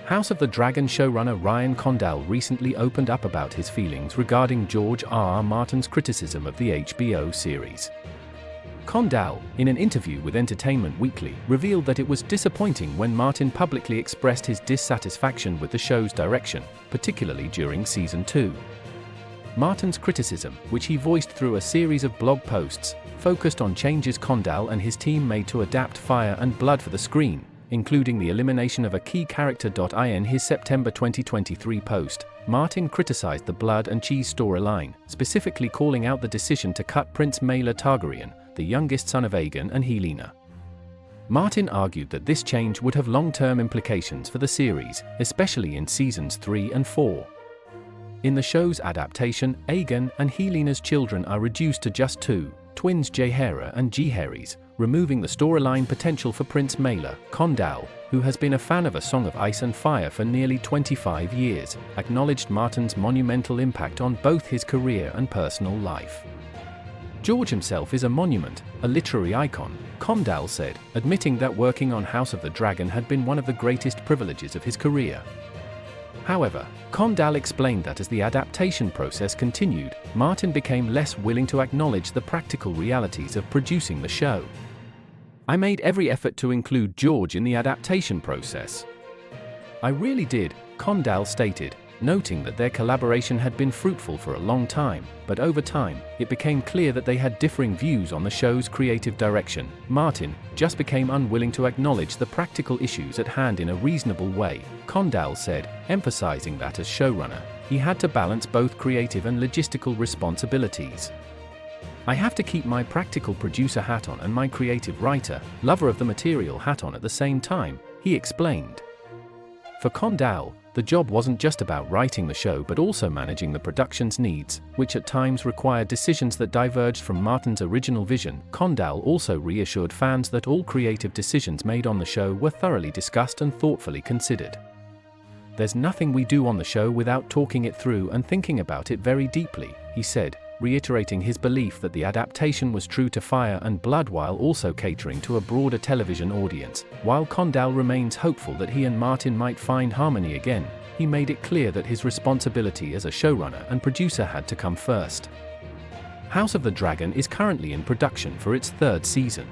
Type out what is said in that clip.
House of the Dragon showrunner Ryan Condal recently opened up about his feelings regarding George R. R. Martin's criticism of the HBO series. Condal, in an interview with Entertainment Weekly, revealed that it was disappointing when Martin publicly expressed his dissatisfaction with the show's direction, particularly during Season 2. Martin's criticism, which he voiced through a series of blog posts, focused on changes Condal and his team made to adapt Fire and Blood for the screen, including the elimination of a key character. In his September 2023 post, Martin criticized the Blood and Cheese storyline, specifically calling out the decision to cut Prince Maelor Targaryen, the youngest son of Aegon and Helena. Martin argued that this change would have long-term implications for the series, especially in seasons 3 and 4. In the show's adaptation, Aegon and Helena's children are reduced to just two, twins Jaehaera and Jaehaerys, removing the storyline potential for Prince Maelor. Condal, who has been a fan of A Song of Ice and Fire for nearly 25 years, acknowledged Martin's monumental impact on both his career and personal life. George himself is a monument, a literary icon, Condal said, admitting that working on House of the Dragon had been one of the greatest privileges of his career. However, Condal explained that as the adaptation process continued, Martin became less willing to acknowledge the practical realities of producing the show. "I made every effort to include George in the adaptation process. I really did," Condal stated, noting that their collaboration had been fruitful for a long time, but over time, it became clear that they had differing views on the show's creative direction. Martin just became unwilling to acknowledge the practical issues at hand in a reasonable way, Condal said, emphasizing that as showrunner, he had to balance both creative and logistical responsibilities. "I have to keep my practical producer hat on and my creative writer, lover of the material hat on at the same time," he explained. For Condal, the job wasn't just about writing the show but also managing the production's needs, which at times required decisions that diverged from Martin's original vision. Condal also reassured fans that all creative decisions made on the show were thoroughly discussed and thoughtfully considered. "There's nothing we do on the show without talking it through and thinking about it very deeply," he said, reiterating his belief that the adaptation was true to Fire and Blood while also catering to a broader television audience. While Condal remains hopeful that he and Martin might find harmony again, he made it clear that his responsibility as a showrunner and producer had to come first. House of the Dragon is currently in production for its third season.